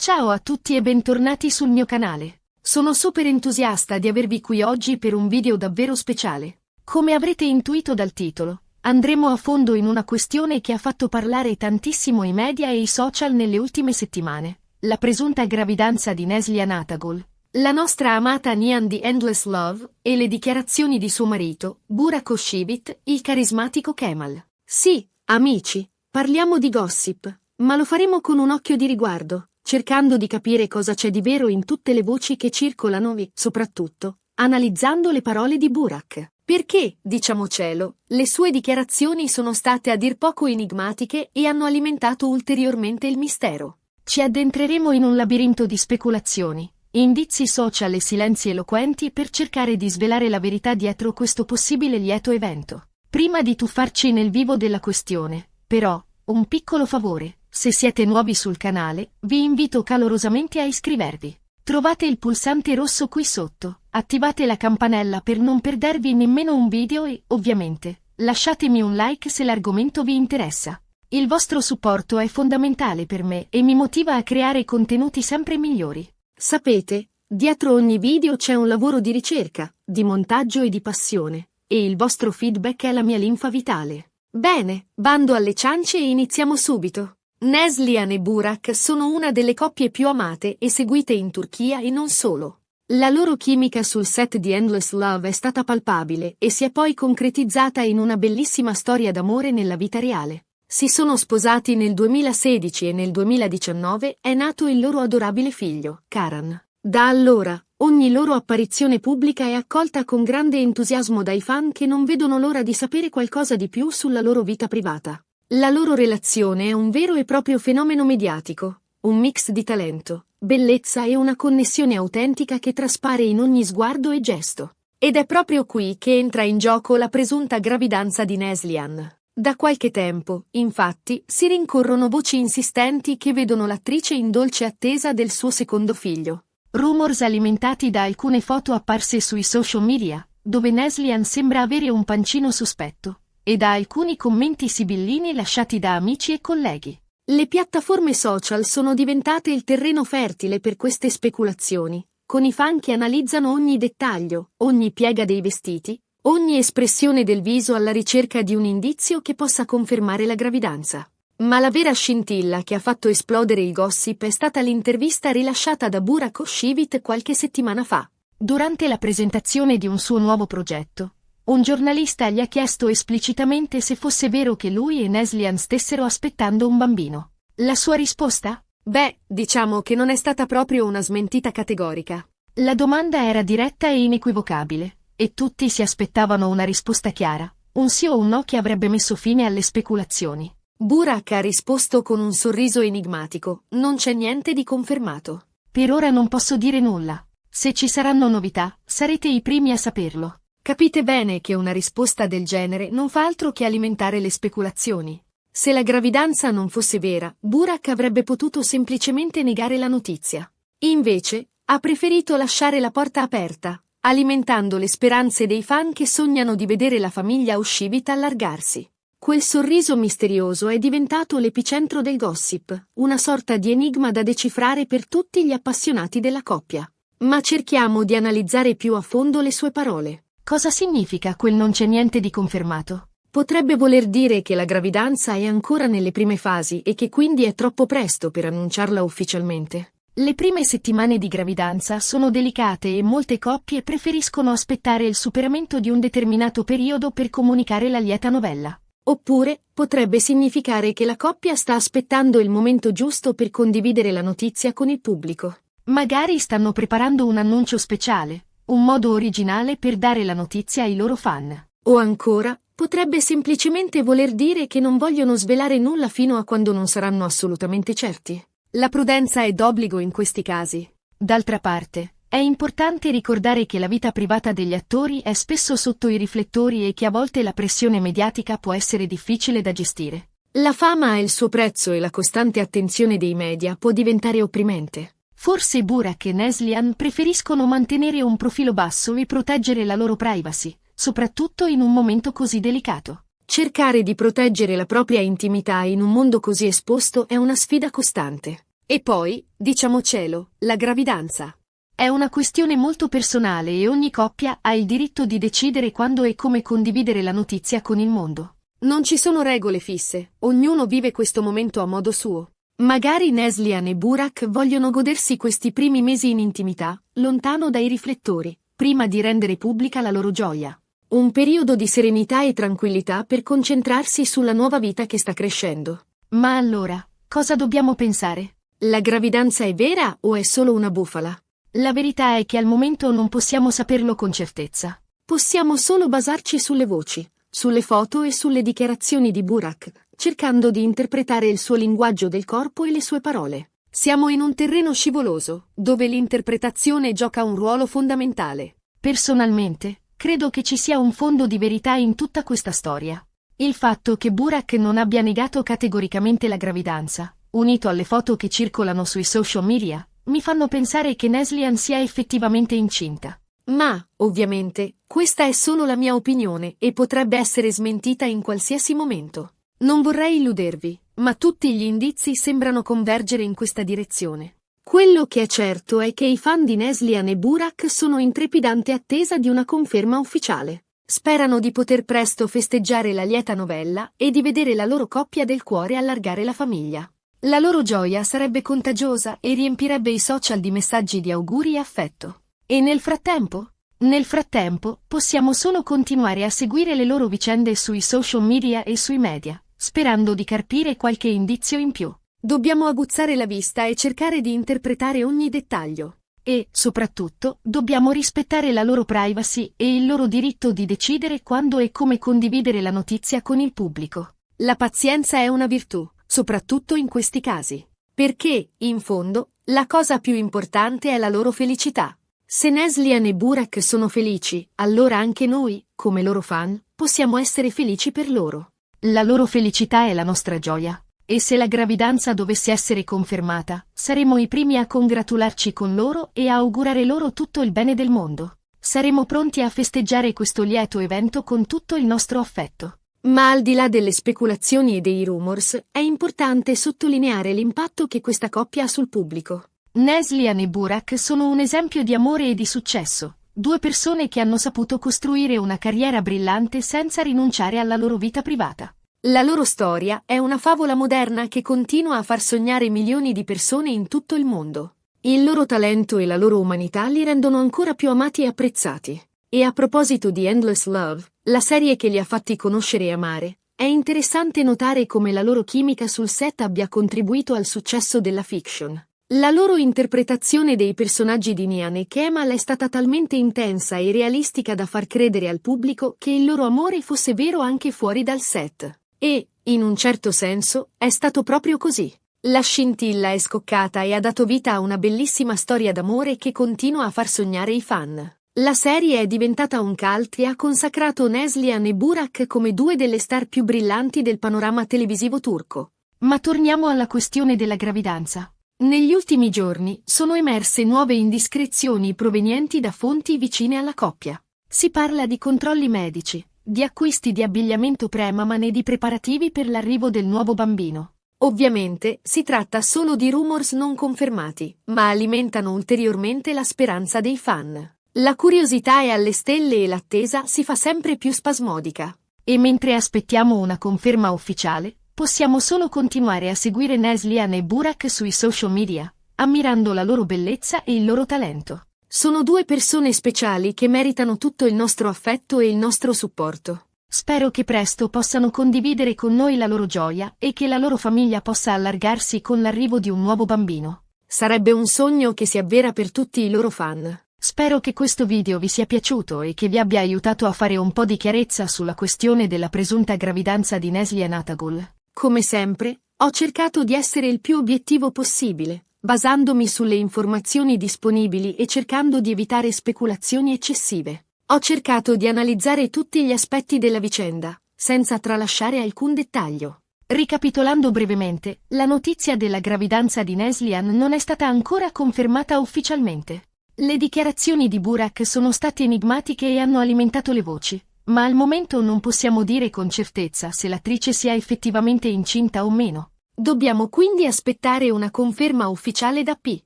Ciao a tutti e bentornati sul mio canale. Sono super entusiasta di avervi qui oggi per un video davvero speciale. Come avrete intuito dal titolo, andremo a fondo in una questione che ha fatto parlare tantissimo i media e i social nelle ultime settimane: la presunta gravidanza di Neslihan Atagol, la nostra amata Nihan di Endless Love e le dichiarazioni di suo marito, Burak Özçivit, il carismatico Kemal. Sì, amici, parliamo di gossip, ma lo faremo con un occhio di riguardo, cercando di capire cosa c'è di vero in tutte le voci che circolano e, soprattutto, analizzando le parole di Burak. Perché, diciamocelo, le sue dichiarazioni sono state a dir poco enigmatiche e hanno alimentato ulteriormente il mistero. Ci addentreremo in un labirinto di speculazioni, indizi social e silenzi eloquenti per cercare di svelare la verità dietro questo possibile lieto evento. Prima di tuffarci nel vivo della questione, però, un piccolo favore: se siete nuovi sul canale, vi invito calorosamente a iscrivervi. Trovate il pulsante rosso qui sotto, attivate la campanella per non perdervi nemmeno un video e, ovviamente, lasciatemi un like se l'argomento vi interessa. Il vostro supporto è fondamentale per me e mi motiva a creare contenuti sempre migliori. Sapete, dietro ogni video c'è un lavoro di ricerca, di montaggio e di passione, e il vostro feedback è la mia linfa vitale. Bene, bando alle ciance e iniziamo subito. Neslihan e Burak sono una delle coppie più amate e seguite in Turchia e non solo. La loro chimica sul set di Endless Love è stata palpabile e si è poi concretizzata in una bellissima storia d'amore nella vita reale. Si sono sposati nel 2016 e nel 2019 è nato il loro adorabile figlio, Karan. Da allora, ogni loro apparizione pubblica è accolta con grande entusiasmo dai fan che non vedono l'ora di sapere qualcosa di più sulla loro vita privata. La loro relazione è un vero e proprio fenomeno mediatico, un mix di talento, bellezza e una connessione autentica che traspare in ogni sguardo e gesto. Ed è proprio qui che entra in gioco la presunta gravidanza di Neslihan. Da qualche tempo, infatti, si rincorrono voci insistenti che vedono l'attrice in dolce attesa del suo secondo figlio. Rumors alimentati da alcune foto apparse sui social media, dove Neslihan sembra avere un pancino sospetto, e da alcuni commenti sibillini lasciati da amici e colleghi. Le piattaforme social sono diventate il terreno fertile per queste speculazioni, con i fan che analizzano ogni dettaglio, ogni piega dei vestiti, ogni espressione del viso alla ricerca di un indizio che possa confermare la gravidanza. Ma la vera scintilla che ha fatto esplodere il gossip è stata l'intervista rilasciata da Burak Özçivit qualche settimana fa. Durante la presentazione di un suo nuovo progetto, un giornalista gli ha chiesto esplicitamente se fosse vero che lui e Neslihan stessero aspettando un bambino. La sua risposta? Beh, diciamo che non è stata proprio una smentita categorica. La domanda era diretta e inequivocabile, e tutti si aspettavano una risposta chiara, un sì o un no che avrebbe messo fine alle speculazioni. Burak ha risposto con un sorriso enigmatico: non c'è niente di confermato. Per ora non posso dire nulla. Se ci saranno novità, sarete i primi a saperlo. Capite bene che una risposta del genere non fa altro che alimentare le speculazioni. Se la gravidanza non fosse vera, Burak avrebbe potuto semplicemente negare la notizia. Invece, ha preferito lasciare la porta aperta, alimentando le speranze dei fan che sognano di vedere la famiglia Özçivit allargarsi. Quel sorriso misterioso è diventato l'epicentro del gossip, una sorta di enigma da decifrare per tutti gli appassionati della coppia. Ma cerchiamo di analizzare più a fondo le sue parole. Cosa significa quel non c'è niente di confermato? Potrebbe voler dire che la gravidanza è ancora nelle prime fasi e che quindi è troppo presto per annunciarla ufficialmente. Le prime settimane di gravidanza sono delicate e molte coppie preferiscono aspettare il superamento di un determinato periodo per comunicare la lieta novella. Oppure, potrebbe significare che la coppia sta aspettando il momento giusto per condividere la notizia con il pubblico. Magari stanno preparando un annuncio speciale, un modo originale per dare la notizia ai loro fan. O ancora, potrebbe semplicemente voler dire che non vogliono svelare nulla fino a quando non saranno assolutamente certi. La prudenza è d'obbligo in questi casi. D'altra parte, è importante ricordare che la vita privata degli attori è spesso sotto i riflettori e che a volte la pressione mediatica può essere difficile da gestire. La fama ha il suo prezzo e la costante attenzione dei media può diventare opprimente. Forse Burak e Neslihan preferiscono mantenere un profilo basso e proteggere la loro privacy, soprattutto in un momento così delicato. Cercare di proteggere la propria intimità in un mondo così esposto è una sfida costante. E poi, diciamocelo, la gravidanza è una questione molto personale e ogni coppia ha il diritto di decidere quando e come condividere la notizia con il mondo. Non ci sono regole fisse, ognuno vive questo momento a modo suo. Magari Neslihan e Burak vogliono godersi questi primi mesi in intimità, lontano dai riflettori, prima di rendere pubblica la loro gioia. Un periodo di serenità e tranquillità per concentrarsi sulla nuova vita che sta crescendo. Ma allora, cosa dobbiamo pensare? La gravidanza è vera o è solo una bufala? La verità è che al momento non possiamo saperlo con certezza. Possiamo solo basarci sulle voci, sulle foto e sulle dichiarazioni di Burak, cercando di interpretare il suo linguaggio del corpo e le sue parole. Siamo in un terreno scivoloso, dove l'interpretazione gioca un ruolo fondamentale. Personalmente, credo che ci sia un fondo di verità in tutta questa storia. Il fatto che Burak non abbia negato categoricamente la gravidanza, unito alle foto che circolano sui social media, mi fanno pensare che Neslihan sia effettivamente incinta. Ma, ovviamente, questa è solo la mia opinione e potrebbe essere smentita in qualsiasi momento. Non vorrei illudervi, ma tutti gli indizi sembrano convergere in questa direzione. Quello che è certo è che i fan di Neslihan e Burak sono in trepidante attesa di una conferma ufficiale. Sperano di poter presto festeggiare la lieta novella e di vedere la loro coppia del cuore allargare la famiglia. La loro gioia sarebbe contagiosa e riempirebbe i social di messaggi di auguri e affetto. E nel frattempo? Nel frattempo, possiamo solo continuare a seguire le loro vicende sui social media e sui media, sperando di carpire qualche indizio in più. Dobbiamo aguzzare la vista e cercare di interpretare ogni dettaglio. E, soprattutto, dobbiamo rispettare la loro privacy e il loro diritto di decidere quando e come condividere la notizia con il pubblico. La pazienza è una virtù, soprattutto in questi casi. Perché, in fondo, la cosa più importante è la loro felicità. Se Neslihan e Burak sono felici, allora anche noi, come loro fan, possiamo essere felici per loro. La loro felicità è la nostra gioia. E se la gravidanza dovesse essere confermata, saremo i primi a congratularci con loro e a augurare loro tutto il bene del mondo. Saremo pronti a festeggiare questo lieto evento con tutto il nostro affetto. Ma al di là delle speculazioni e dei rumors, è importante sottolineare l'impatto che questa coppia ha sul pubblico. Neslihan e Burak sono un esempio di amore e di successo, due persone che hanno saputo costruire una carriera brillante senza rinunciare alla loro vita privata. La loro storia è una favola moderna che continua a far sognare milioni di persone in tutto il mondo. Il loro talento e la loro umanità li rendono ancora più amati e apprezzati. E a proposito di Endless Love, la serie che li ha fatti conoscere e amare, è interessante notare come la loro chimica sul set abbia contribuito al successo della fiction. La loro interpretazione dei personaggi di Nihan e Kemal è stata talmente intensa e realistica da far credere al pubblico che il loro amore fosse vero anche fuori dal set. E, in un certo senso, è stato proprio così. La scintilla è scoccata e ha dato vita a una bellissima storia d'amore che continua a far sognare i fan. La serie è diventata un cult e ha consacrato Neslihan e Burak come due delle star più brillanti del panorama televisivo turco. Ma torniamo alla questione della gravidanza. Negli ultimi giorni sono emerse nuove indiscrezioni provenienti da fonti vicine alla coppia. Si parla di controlli medici, di acquisti di abbigliamento pre-mamma e di preparativi per l'arrivo del nuovo bambino. Ovviamente, si tratta solo di rumors non confermati, ma alimentano ulteriormente la speranza dei fan. La curiosità è alle stelle e l'attesa si fa sempre più spasmodica. E mentre aspettiamo una conferma ufficiale, possiamo solo continuare a seguire Neslihan e Burak sui social media, ammirando la loro bellezza e il loro talento. Sono due persone speciali che meritano tutto il nostro affetto e il nostro supporto. Spero che presto possano condividere con noi la loro gioia e che la loro famiglia possa allargarsi con l'arrivo di un nuovo bambino. Sarebbe un sogno che si avvera per tutti i loro fan. Spero che questo video vi sia piaciuto e che vi abbia aiutato a fare un po' di chiarezza sulla questione della presunta gravidanza di Neslihan Atagul. Come sempre, ho cercato di essere il più obiettivo possibile, basandomi sulle informazioni disponibili e cercando di evitare speculazioni eccessive. Ho cercato di analizzare tutti gli aspetti della vicenda, senza tralasciare alcun dettaglio. Ricapitolando brevemente, la notizia della gravidanza di Neslihan non è stata ancora confermata ufficialmente. Le dichiarazioni di Burak sono state enigmatiche e hanno alimentato le voci, ma al momento non possiamo dire con certezza se l'attrice sia effettivamente incinta o meno. Dobbiamo quindi aspettare una conferma ufficiale da P.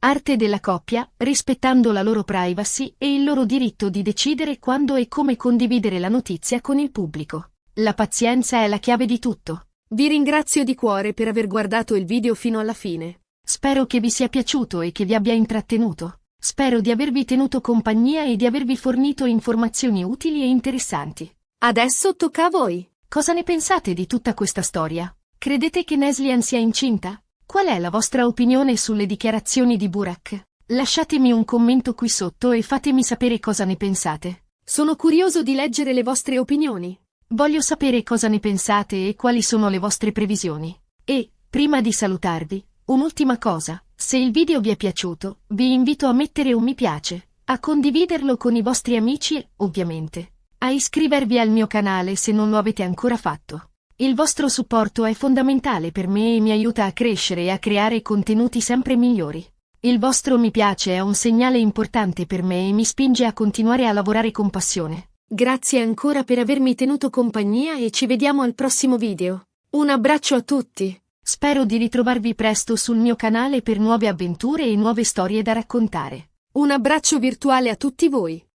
Arte della coppia, rispettando la loro privacy e il loro diritto di decidere quando e come condividere la notizia con il pubblico. La pazienza è la chiave di tutto. Vi ringrazio di cuore per aver guardato il video fino alla fine. Spero che vi sia piaciuto e che vi abbia intrattenuto. Spero di avervi tenuto compagnia e di avervi fornito informazioni utili e interessanti. Adesso tocca a voi. Cosa ne pensate di tutta questa storia? Credete che Neslihan sia incinta? Qual è la vostra opinione sulle dichiarazioni di Burak? Lasciatemi un commento qui sotto e fatemi sapere cosa ne pensate. Sono curioso di leggere le vostre opinioni. Voglio sapere cosa ne pensate e quali sono le vostre previsioni. E, prima di salutarvi, un'ultima cosa. Se il video vi è piaciuto, vi invito a mettere un mi piace, a condividerlo con i vostri amici e, ovviamente, a iscrivervi al mio canale se non lo avete ancora fatto. Il vostro supporto è fondamentale per me e mi aiuta a crescere e a creare contenuti sempre migliori. Il vostro mi piace è un segnale importante per me e mi spinge a continuare a lavorare con passione. Grazie ancora per avermi tenuto compagnia e ci vediamo al prossimo video. Un abbraccio a tutti. Spero di ritrovarvi presto sul mio canale per nuove avventure e nuove storie da raccontare. Un abbraccio virtuale a tutti voi.